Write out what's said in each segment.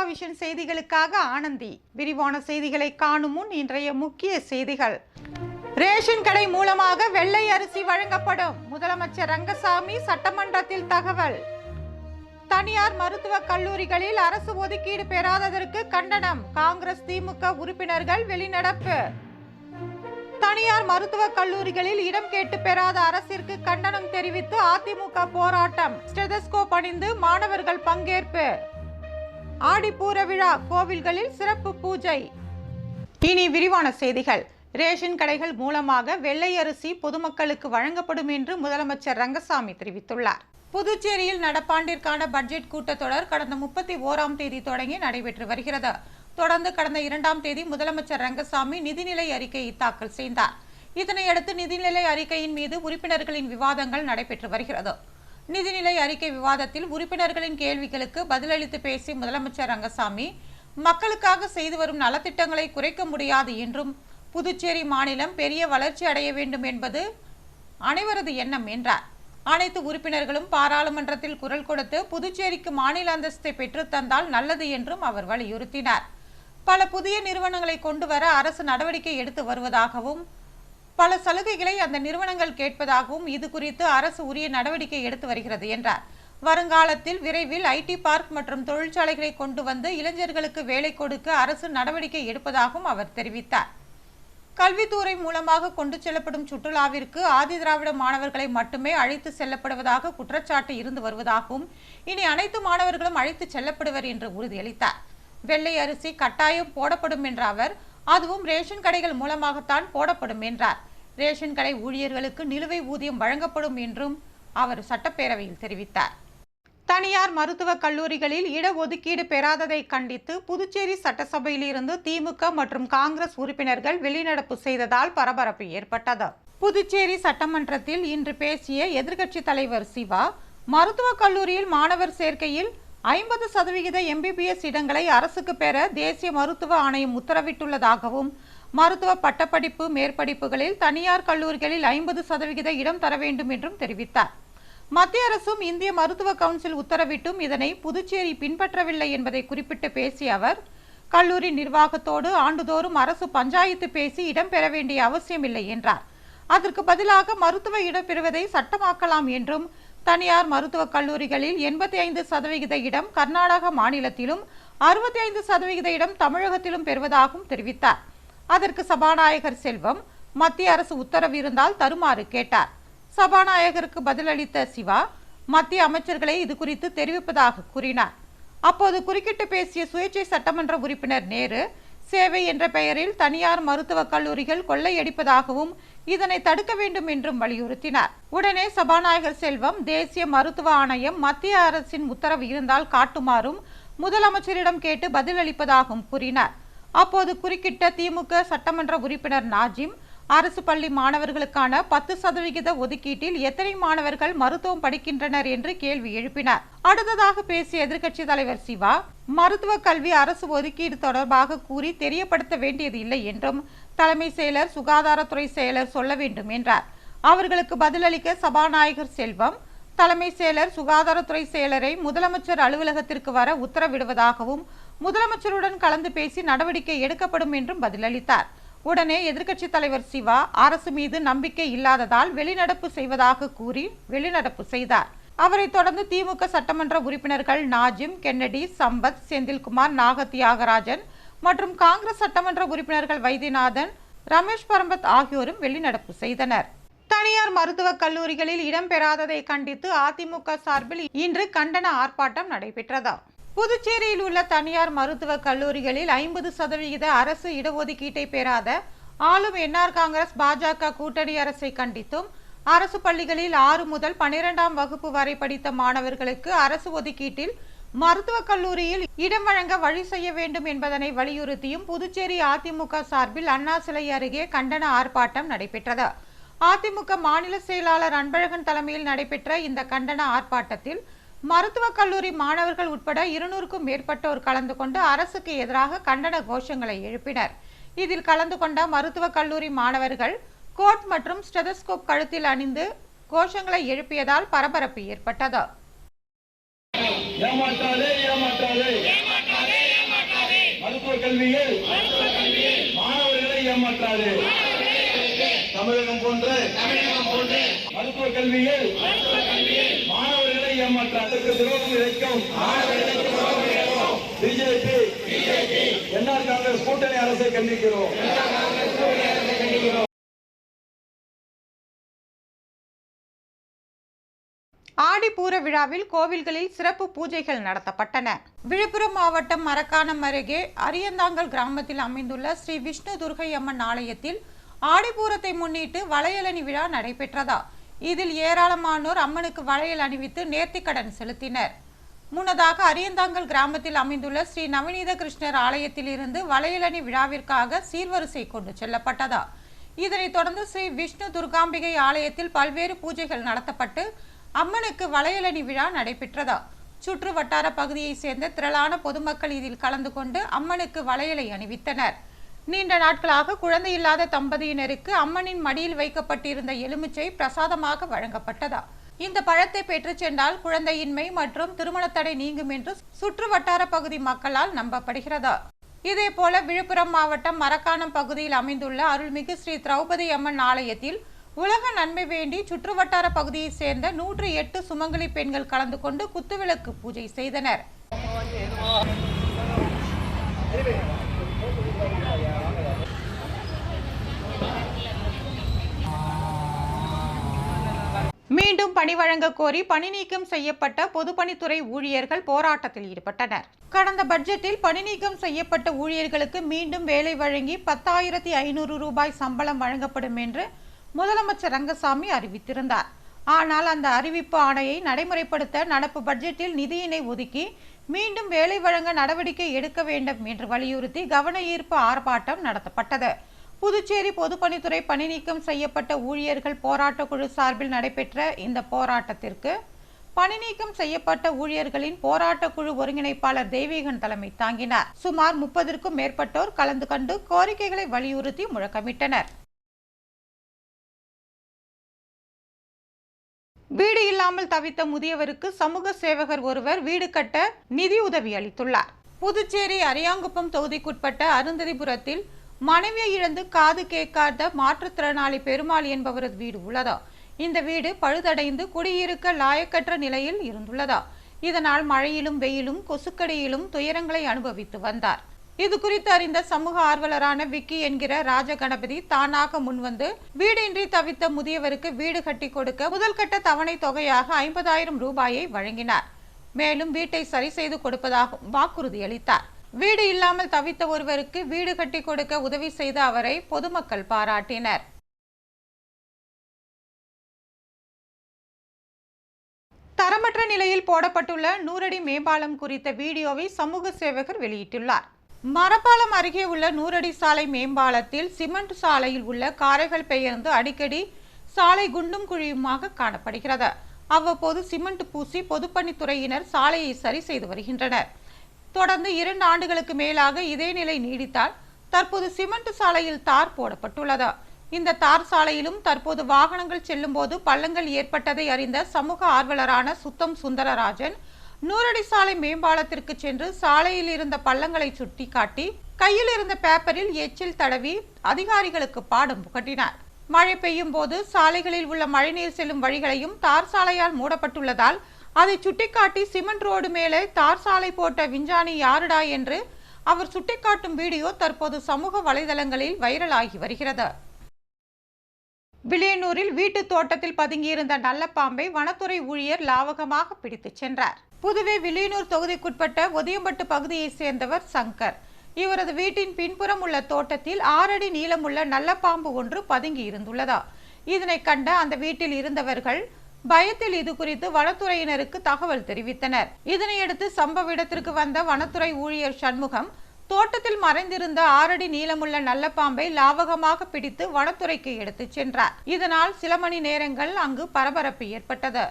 Vision செய்திகளுக்காக ஆனந்தி. விரிவான செய்திகளை காணும் முன் இன்றைய முக்கிய செய்திகள். ரேஷன் கடை மூலமாக வெள்ளை அரிசி வழங்கப்படும். முதலமைச்சர் ரங்கசாமி சட்டமன்றத்தில் தகவல். தனியார் மருத்துவக் கல்லூரிகளில் அரசு ஒதுக்கீடு பெறாததற்கு கண்டனம். காங்கிரஸ் திமுக உறுப்பினர்கள் வெளிநடப்பு. தனியார் மருத்துவக் கல்லூரிகளில் இடம் கேட்டு பெறாத அரசிற்கு கண்டனம் தெரிவித்து அதிமுக போராட்டம். ஸ்டெதஸ்கோப் அணிந்து மாணவர்கள் பங்கேற்பு. ஆடிப்பூர விழா, கோவில்களில் சிறப்பு பூஜை. இனி விரிவான செய்திகள். ரேஷன் கடைகள் மூலமாக வெள்ளை அரிசி பொதுமக்களுக்கு வழங்கப்படும் என்று முதலமைச்சர் ரங்கசாமி தெரிவித்துள்ளார். புதுச்சேரியில் நடப்பாண்டிற்கான பட்ஜெட் கூட்டத்தொடர் கடந்த 31ஆம் தேதி தொடங்கி நடைபெற்று வருகிறது. தொடர்ந்து கடந்த 2ஆம் தேதி முதலமைச்சர் ரங்கசாமி நிதிநிலை அறிக்கையை தாக்கல் செய்தார். இதனையடுத்து நிதிநிலை அறிக்கையின் மீது உறுப்பினர்களின் விவாதங்கள் நடைபெற்று வருகிறது. நிதிநிலை அறிக்கை விவாதத்தில் உறுப்பினர்களின் கேள்விகளுக்கு பதிலளித்து பேசிய முதலமைச்சர் ரங்கசாமி, மக்களுக்காக செய்து வரும் நலத்திட்டங்களை குறைக்க முடியாது என்றும் புதுச்சேரி மாநிலம் பெரிய வளர்ச்சி அடைய வேண்டும் என்பது அனைவரது எண்ணம் என்றார். அனைத்து உறுப்பினர்களும் பாராளுமன்றத்தில் குரல் கொடுத்து புதுச்சேரிக்கு மாநில அந்தஸ்தை பெற்று தந்தால் நல்லது என்றும் அவர் வலியுறுத்தினார். பல புதிய நிறுவனங்களை கொண்டு வர அரசு நடவடிக்கை எடுத்து வருவதாகவும் பல சலுகைகளை அந்த நிறுவனங்கள் கேட்பதாகவும் இது குறித்து அரசு உரிய நடவடிக்கை எடுத்து வருகிறது என்றார். வருங்காலத்தில் விரைவில் ஐடி பார்க் மற்றும் தொழிற்சாலைகளை கொண்டு வந்து இளைஞர்களுக்கு வேலை கொடுக்க அரசு நடவடிக்கை எடுப்பதாகவும் அவர் தெரிவித்தார். கல்வித்துறை மூலமாக கொண்டு செல்லப்படும் சுற்றுலாவிற்கு ஆதி திராவிட மாணவர்களை மட்டுமே அழைத்து செல்லப்படுவதாக குற்றச்சாட்டு இருந்து வருவதாகவும் இனி அனைத்து மாணவர்களும் அழைத்து செல்லப்படுவர் என்று உறுதியளித்தார். வெள்ளை அரிசி கட்டாயம் போடப்படும் என்ற அவர், அதுவும் ரேஷன் கடைகள் மூலமாகத்தான் போடப்படும் என்றார். ரேஷன் கடை ஊழியர்களுக்கு நிலுவை ஊதியம் வழங்கப்படும் என்றும் அவர் சட்டப்பேரவையில் தெரிவித்தார். தனியார் மருத்துவக் கல்லூரிகளில் இடஒதுக்கீடு பெறாததை கண்டித்து புதுச்சேரி சட்டசபையில் இருந்து திமுக மற்றும் காங்கிரஸ் உறுப்பினர்கள் வெளிநடப்பு செய்ததால் பரபரப்பு ஏற்பட்டது. புதுச்சேரி சட்டமன்றத்தில் இன்று பேசிய எதிர்க்கட்சி தலைவர் சிவா, மருத்துவக் கல்லூரியில் மாணவர் சேர்க்கையில் 50% MBBS இடங்களை அரசுக்கு பெற தேசிய மருத்துவ ஆணையம் உத்தரவிட்டுள்ளதாகவும், மருத்துவ பட்டப்படிப்பு மேற்படிப்புகளில் தனியார் கல்லூரிகளில் 50% இடம் தர வேண்டும் என்றும் தெரிவித்தார். மத்திய அரசும் இந்திய மருத்துவ கவுன்சில் உத்தரவிட்டும் இதனை புதுச்சேரி பின்பற்றவில்லை என்பதை குறிப்பிட்டு பேசிய அவர், கல்லூரி நிர்வாகத்தோடு ஆண்டுதோறும் அரசு பஞ்சாயத்து பேசி இடம் பெற வேண்டிய அவசியமில்லை என்றார். அதற்கு பதிலாக மருத்துவ இடம் பெறுவதை சட்டமாக்கலாம் என்றும், தனியார் மருத்துவக் கல்லூரிகளில் 85% இடம் கர்நாடக மாநிலத்திலும் 65% இடம் தமிழகத்திலும் பெறுவதாகவும் தெரிவித்தார். அதற்கு சபாநாயகர் செல்வம், மத்திய அரசு உத்தரவு இருந்தால் தருமாறு கேட்டார். சபாநாயகருக்கு பதிலளித்த சிவா, மத்திய அமைச்சர்களை இது குறித்து தெரிவிப்பதாக கூறினார். அப்போது குறுக்கிட்டு பேசிய சுயேட்சை சட்டமன்ற உறுப்பினர் நேரு, சேவை என்ற பெயரில் தனியார் மருத்துவக் கல்லூரிகள் கொள்ளையடிப்பதாகவும் இதனை தடுக்க வேண்டும் என்றும் வலியுறுத்தினார். உடனே சபாநாயகர் செல்வம், தேசிய மருத்துவ ஆணையம் மத்திய அரசின் உத்தரவு இருந்தால் காட்டுமாறும் முதலமைச்சரிடம் கேட்டு பதிலளிப்பதாகவும் கூறினார். அப்போது குறுக்கிட்ட திமுக சட்டமன்ற உறுப்பினர் நாஜிம், அரசு பள்ளி மாணவர்களுக்கான 10% ஒதுக்கீட்டில் எத்தனை மாணவர்கள் மருத்துவம் படிக்கின்றனர் என்று கேள்வி எழுப்பினார். அடுத்ததாக பேசிய எதிர்க்கட்சி தலைவர் சிவா, மருத்துவ கல்வி அரசு ஒதுக்கீடு தொடர்பாக கூறி தெரியப்படுத்த வேண்டியது இல்லை என்றும் தலைமை செயலர், சுகாதாரத்துறை செயலர் சொல்ல வேண்டும் என்றார். அவர்களுக்கு பதிலளிக்க சபாநாயகர் செல்வம், தலைமை செயலர், சுகாதாரத்துறை செயலரை முதலமைச்சர் அலுவலகத்திற்கு வர உத்தரவிடுவதாகவும் முதலமைச்சருடன் கலந்து பேசி நடவடிக்கை எடுக்கப்படும் என்றும் பதிலளித்தார். உடனே எதிர்க்கட்சி தலைவர் சிவா, அரசு மீது நம்பிக்கை இல்லாததால் வெளிநடப்பு செய்வதாக கூறி வெளிநடப்பு செய்தார். அவரை தொடர்ந்து திமுக சட்டமன்ற உறுப்பினர்கள் நாஜிம், கென்னடி, சம்பத், செந்தில்குமார், நாக தியாகராஜன் மற்றும் காங்கிரஸ் சட்டமன்ற உறுப்பினர்கள் வைத்தியநாதன், ரமேஷ் பரம்பத் ஆகியோரும் வெளிநடப்பு செய்தனர். தனியார் மருத்துவக் கல்லூரிகளில் இடம்பெறாததை கண்டித்து அதிமுக சார்பில் இன்று கண்டன ஆர்ப்பாட்டம் நடைபெற்றது. புதுச்சேரியில் உள்ள தனியார் மருத்துவக் கல்லூரிகளில் 50% அரசு இடஒதுக்கீட்டை பெறாத ஆளும் என்ஆர் காங்கிரஸ் பாஜக கூட்டணி அரசை கண்டித்தும், அரசு பள்ளிகளில் 6 முதல் 12ஆம் வகுப்பு வரை படித்த மாணவர்களுக்கு அரசு ஒதுக்கீட்டில் மருத்துவக் கல்லூரியில் இடம் வழங்க வழி செய்ய வேண்டும் என்பதனை வலியுறுத்தியும் புதுச்சேரி அதிமுக சார்பில் அண்ணா சிலை அருகே கண்டன ஆர்ப்பாட்டம் நடைபெற்றது. அதிமுக மாநில செயலாளர் அன்பழகன் தலைமையில் நடைபெற்ற இந்த கண்டன ஆர்ப்பாட்டத்தில் மருத்துவக் கல்லூரி மாணவர்கள் உட்பட 200க்கும் மேற்பட்டோர் கலந்து கொண்டு அரசுக்கு எதிராக கண்டன கோஷங்களை எழுப்பினர். இதில் கலந்து கொண்ட மருத்துவக் கல்லூரி மாணவர்கள் கோட் மற்றும் ஸ்டெதஸ்கோப் கழுத்தில் அணிந்து கோஷங்களை எழுப்பியதால் பரபரப்பு ஏற்பட்டது. கல்வியில் மாணவர்களை ஏமாற்றாது. தமிழகம் போன்ற மருத்துவ கல்வியில் மாணவர்களை ஏமாற்றாது. துரோகம் இழைக்கும் பிஜேபி என்ஆர் காங்கிரஸ் கூட்டணி அரசை கண்டிக்கிறோம். ஆடிப்பூர விழாவில் கோவில்களில் சிறப்பு பூஜைகள் நடத்தப்பட்டன. விழுப்புரம் மாவட்டம் மரக்காணம் அருகே அரியந்தாங்கல் கிராமத்தில் அமைந்துள்ள ஸ்ரீ விஷ்ணு துர்க்கை அம்மன் ஆலயத்தில் ஆடிப்பூரத்தை முன்னிட்டு வளையலணி விழா நடைபெற்றதா. இதில் ஏராளமானோர் அம்மனுக்கு வளையல் அணிவித்து நேர்த்திக்கடன் செலுத்தினர். முன்னதாக அரியந்தாங்கல் கிராமத்தில் அமைந்துள்ள ஸ்ரீ நவநீத கிருஷ்ணர் ஆலயத்தில் இருந்து வளையலணி விழாவிற்காக சீர்வரிசை கொண்டு செல்லப்பட்டதா. இதனைத் தொடர்ந்து ஸ்ரீ விஷ்ணு துர்காம்பிகை ஆலயத்தில் பல்வேறு பூஜைகள் நடத்தப்பட்டு அம்மனுக்கு வளையலணி விழா நடைபெற்றதா. சுற்று வட்டார பகுதியை சேர்ந்த திரளான பொதுமக்கள் இதில் கலந்து கொண்டு அம்மனுக்கு வளையலை அணிவித்தனர். நீண்ட நாட்களாக குழந்தை இல்லாத தம்பதியினருக்கு அம்மனின் மடியில் வைக்கப்பட்டிருந்த எலுமிச்சை பிரசாதமாக வழங்கப்பட்டதா. இந்த பழத்தை பெற்று சென்றால் குழந்தையின்மை மற்றும் திருமண தடை நீங்கும் என்று சுற்று வட்டார பகுதி மக்களால் நம்பப்படுகிறதா. இதேபோல விழுப்புரம் மாவட்டம் மரக்காணம் பகுதியில் அமைந்துள்ள அருள்மிகு ஸ்ரீ திரௌபதி அம்மன் ஆலயத்தில் உலக நன்மை வேண்டி சுற்றுவட்டார பகுதியை சேர்ந்த 108 சுமங்கலி பெண்கள் கலந்து கொண்டு குத்துவிளக்கு பூஜை செய்தனர். மீண்டும் பணி வழங்க கோரி பணி நீக்கம் செய்யப்பட்ட பொதுப்பணித்துறை ஊழியர்கள் போராட்டத்தில் ஈடுபட்டனர். கடந்த பட்ஜெட்டில் பணி நீக்கம் செய்யப்பட்ட ஊழியர்களுக்கு மீண்டும் வேலை வழங்கி 10,500 ரூபாய் சம்பளம் வழங்கப்படும் என்று முதலமைச்சர் ரங்கசாமி அறிவித்திருந்தார். ஆனால் அந்த அறிவிப்பு ஆணையை நடைமுறைப்படுத்த நடப்பு பட்ஜெட்டில் நிதியினை ஒதுக்கி மீண்டும் வேலை வழங்க நடவடிக்கை எடுக்க வேண்டும் என்று வலியுறுத்தி கவன ஈர்ப்பு ஆர்ப்பாட்டம் நடத்தப்பட்டது. புதுச்சேரி பொதுப்பணித்துறை பணி நீக்கம் செய்யப்பட்ட ஊழியர்கள் போராட்ட குழு சார்பில் நடைபெற்ற இந்த போராட்டத்திற்கு பணி நீக்கம் செய்யப்பட்ட ஊழியர்களின் போராட்ட குழு ஒருங்கிணைப்பாளர் தெய்வீகன் தலைமை தாங்கினார். சுமார் 30க்கும் மேற்பட்டோர் கலந்து கொண்டு கோரிக்கைகளை வலியுறுத்தி முழக்கமிட்டனர். வீடு இல்லாமல் தவித்த முதியவருக்கு சமூக சேவகர் ஒருவர் வீடு கட்ட நிதி உதவி அளித்துள்ளார். புதுச்சேரி அரியாங்குப்பம் தொகுதிக்குட்பட்ட அருந்ததிபுரத்தில் மனைவியை இழந்து காது கேட்காத மாற்றுத்திறனாளி பெருமாள் என்பவரது வீடு உள்ளதா. இந்த வீடு பழுதடைந்து குடியிருக்க லாயக்கற்ற நிலையில் இருந்துள்ளதா. இதனால் மழையிலும் வெயிலும் கொசுக்கடியிலும் துயரங்களை அனுபவித்து வந்தார். இது குறித்து அறிந்த சமூக ஆர்வலரான விக்கி என்கிற ராஜகணபதி தானாக முன்வந்து வீடின்றி தவித்த முதியவருக்கு வீடு கட்டி கொடுக்க முதல் கட்ட தவணை தொகையாக 50,000 ரூபாயை வழங்கினார். மேலும் வீட்டை சரி செய்து கொடுப்பதாக வாக்குறுதி அளித்தார். வீடு இல்லாமல் தவித்த ஒருவருக்கு வீடு கட்டி கொடுக்க உதவி செய்த அவரை பொதுமக்கள் பாராட்டினர். தரமற்ற நிலையில் போடப்பட்டுள்ள 100 அடி மேம்பாலம் குறித்த வீடியோவை சமூக சேவகர் வெளியிட்டுள்ளார். மரப்பாலம் அருகே உள்ள 100 அடி சாலை மேம்பாலத்தில் சிமெண்ட் சாலையில் உள்ள காரைகள் பெயர்ந்து அடிக்கடி சாலை குண்டும் குழியுமாக காணப்படுகிறது. அவ்வப்போது சிமெண்ட் பூசி பொதுப்பணித்துறையினர் சாலையை சரி செய்து வருகின்றனர். தொடர்ந்து 2 ஆண்டுகளுக்கு மேலாக இதே நிலை நீடித்தால் தற்போது சிமெண்ட் சாலையில் தார் போடப்பட்டுள்ளது. இந்த தார் சாலையிலும் தற்போது வாகனங்கள் செல்லும் போது பள்ளங்கள் ஏற்பட்டதை அறிந்த சமூக ஆர்வலரான சுத்தம் சுந்தரராஜன் 100 அடி சாலை மேம்பாலத்திற்கு சென்று சாலையில் இருந்த பள்ளங்களை சுட்டி காட்டி கையில் இருந்த பேப்பரில் எச்சில் தடவி அதிகாரிகளுக்கு பாடம் புகட்டினார். மழை பெய்யும் போது சாலைகளில் உள்ள மழைநீர் செல்லும் வழிகளையும் தார் சாலையால் மூடப்பட்டுள்ளதால் அதை சுட்டிக்காட்டி சிமெண்ட் ரோடு மேலே தார் சாலை போட்ட விஞ்ஞானி யாருடா என்று அவர் சுட்டிக்காட்டும் வீடியோ தற்போது சமூக வலைதளங்களில் வைரலாகி வருகிறது. வில்லியனூரில் வீட்டு தோட்டத்தில் பதுங்கியிருந்த நல்ல பாம்பை வனத்துறை ஊழியர் லாவகமாக பிடித்துச் சென்றார். புதுவை வில்லியனூர் தொகுதிக்குட்பட்ட ஒதியம்பட்டு பகுதியை சேர்ந்தவர் சங்கர். இவரது வீட்டின் பின்புறம் உள்ள தோட்டத்தில் 6 அடி நீளமுள்ள நல்ல பாம்பு ஒன்று பதுங்கி இருந்துள்ளதா. இதனை கண்ட அந்த வீட்டில் இருந்தவர்கள் பயத்தில் இது குறித்து வனத்துறையினருக்கு தகவல் தெரிவித்தனர். இதனையடுத்து சம்பவ இடத்திற்கு வந்த வனத்துறை ஊழியர் சண்முகம் தோட்டத்தில் மறைந்திருந்த 6 அடி நீளமுள்ள நல்ல பாம்பை லாவகமாக பிடித்து வனத்துறைக்கு எடுத்துச் சென்றார். இதனால் சில மணி நேரங்கள் அங்கு பரபரப்பு ஏற்பட்டது.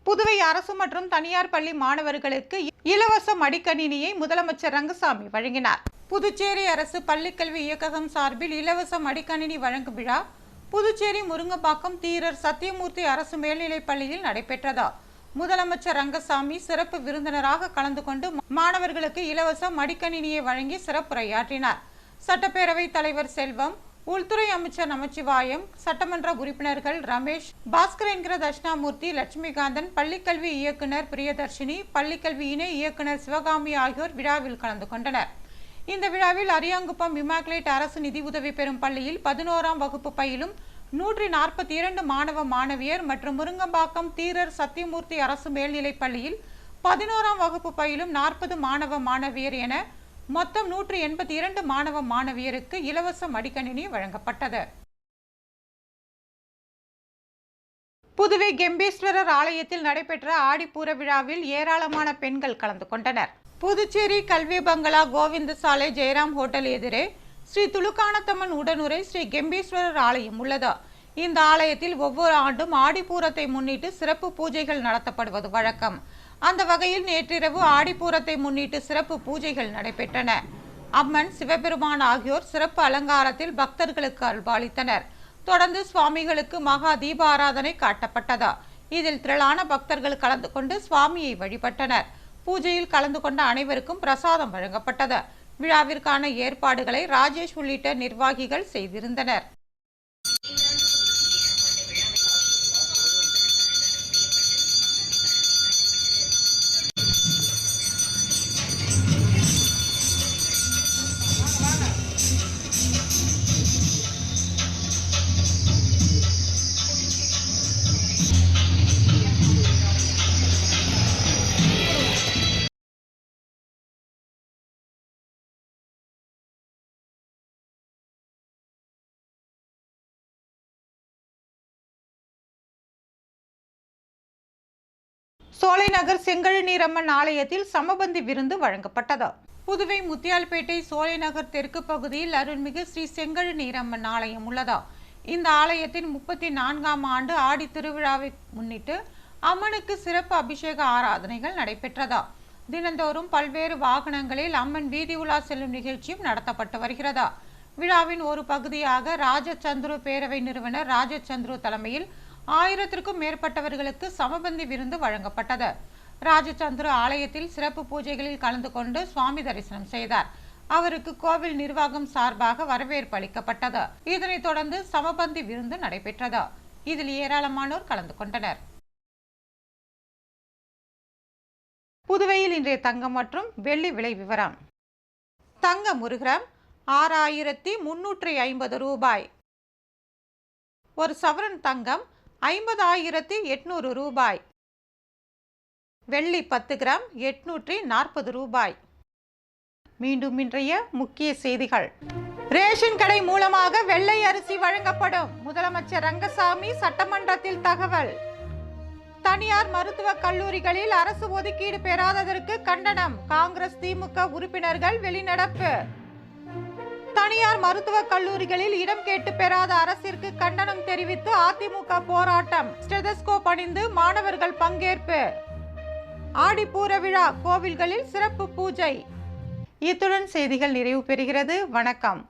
புதுவை அரசு மற்றும் தனியார் பள்ளி மாணவர்களுக்கு இலவச மடிக்கணினியை முதலமைச்சர் ரங்கசாமி வழங்கினார். புதுச்சேரி அரசு பள்ளிக்கல்வி இயக்ககம் சார்பில் இலவச மடிக்கணினி வழங்கும் விழா புதுச்சேரி முருங்கப்பாக்கம் தீரர் சத்தியமூர்த்தி அரசு மேல்நிலைப் பள்ளியில் நடைபெற்றது. முதலமைச்சர் ரங்கசாமி சிறப்பு விருந்தினராக கலந்து கொண்டு மாணவர்களுக்கு இலவச மடிக்கணினியை வழங்கி சிறப்புரையாற்றினார். சட்டப்பேரவைத் தலைவர் செல்வம், உள்துறை அமைச்சர் நமச்சிவாயம், சட்டமன்ற உறுப்பினர்கள் ரமேஷ், பாஸ்கர் என்கிற தட்சிணாமூர்த்தி, லட்சுமிகாந்தன், பள்ளிக்கல்வி இயக்குனர் பிரியதர்ஷினி, பள்ளிக்கல்வி இணை இயக்குனர் சிவகாமி ஆகியோர் விழாவில் கலந்து கொண்டனர். இந்த விழாவில் அரியாங்குப்பம் இமாக்குலேட் அரசு நிதி உதவி பெறும் பள்ளியில் 11ஆம் வகுப்பு பயிலும் 142 மாணவ மாணவியர் மற்றும் முருங்கம்பாக்கம் தீரர் சத்தியமூர்த்தி அரசு மேல்நிலைப் பள்ளியில் 11ஆம் வகுப்பு பயிலும் 40 மாணவ மாணவியர் என மொத்தம் 182 மாணவ மாணவியருக்கு இலவச மடிக்கணினி வழங்கப்பட்டது. புதுவை கெம்பீஸ்வரர் ஆலயத்தில் நடைபெற்ற ஆடிப்பூர விழாவில் ஏராளமான பெண்கள் கலந்து கொண்டனர். புதுச்சேரி கல்வி பங்களா கோவிந்த சாலை ஜெயராம் ஹோட்டல் எதிரே ஸ்ரீ துலுக்கானத்தம்மன் உடனுரை ஸ்ரீ கெம்பீஸ்வரர் ஆலயம் உள்ளது. இந்த ஆலயத்தில் ஒவ்வொரு ஆண்டும் ஆடிப்பூரத்தை முன்னிட்டு சிறப்பு பூஜைகள் நடத்தப்படுவது வழக்கம். அந்த வகையில் நேற்றிரவு ஆடிப்பூரத்தை முன்னிட்டு சிறப்பு பூஜைகள் நடைபெற்றன. அம்மன், சிவபெருமான் ஆகியோர் சிறப்பு அலங்காரத்தில் பக்தர்களுக்கு அருள்பாலித்தனர். தொடர்ந்து சுவாமிகளுக்கு மகா தீபாராதனை காட்டப்பட்டது. இதில் திரளான பக்தர்கள் கலந்து கொண்டு சுவாமியை வழிபட்டனர். பூஜையில் கலந்து கொண்ட அனைவருக்கும் பிரசாதம் வழங்கப்பட்டது. விழாவிற்கான ஏற்பாடுகளை ராஜேஷ் உள்ளிட்ட நிர்வாகிகள் செய்திருந்தனர். சோலைநகர் செங்கழுநீரம்மன் ஆலயத்தில் சமபந்தி விருந்து வழங்கப்பட்டது. புதுவை முத்தியால்பேட்டை சோலைநகர் தெற்கு பகுதியில் அருள்மிகு ஸ்ரீ செங்கழுநீரம்மன் ஆலயம் உள்ளது. இந்த ஆலயத்தின் 34ஆம் ஆண்டு ஆடி திருவிழாவை முன்னிட்டு அம்மனுக்கு சிறப்பு அபிஷேக ஆராதனைகள் நடைபெற்றது. தினந்தோறும் பல்வேறு வாகனங்களில் அம்மன் வீதி உலா செல்லும் நிகழ்ச்சியும் நடத்தப்பட்டு வருகிறது. விழாவின் ஒரு பகுதியாக ராஜச்சந்திரு பேரவை நிறுவனர் ராஜச்சந்திரு தலைமையில் 1000க்கும் மேற்பட்டவர்களுக்கு சமபந்தி விருந்து வழங்கப்பட்டது. ராஜச்சந்திரு ஆலயத்தில் சிறப்பு பூஜைகளில் கலந்து கொண்டு சுவாமி தரிசனம் செய்தார். அவருக்கு கோவில் நிர்வாகம் சார்பாக வரவேற்பு அளிக்கப்பட்டது. இதனைத் தொடர்ந்து சமபந்தி விருந்து நடைபெற்றது. இதில் ஏராளமானோர் கலந்து கொண்டனர். புதுவையில் இன்றைய தங்கம் மற்றும் வெள்ளி விலை விவரம். தங்கம் 1 கிராம் 6350 ரூபாய். ஒரு சவரன் தங்கம் 50,800 ரூபாய். வெள்ளி 10 கிராம் 840 ரூபாய். மீண்டும் இன்றைய முக்கிய செய்திகள். ரேஷன் கடை மூலமாக வெள்ளை அரிசி வழங்கப்படும். முதலமைச்சர் ரங்கசாமி சட்டமன்றத்தில் தகவல். தனியார் மருத்துவக் கல்லூரிகளில் அரசு ஒதுக்கீடு பெறாததற்கு கண்டனம். காங்கிரஸ், திமுக உறுப்பினர்கள் வெளிநடப்பு. தனியார் மருத்துவக் கல்லூரிகளில் இடம் கேட்டு பெறாத அரசிற்கு கண்டனம் தெரிவித்து அதிமுக போராட்டம். ஸ்டெதஸ்கோப் அணிந்து மாணவர்கள் பங்கேற்பு. ஆடிப்பூர விழா, கோவில்களில் சிறப்பு பூஜை. இத்துடன் செய்திகள் நிறைவு பெறுகிறது. வணக்கம்.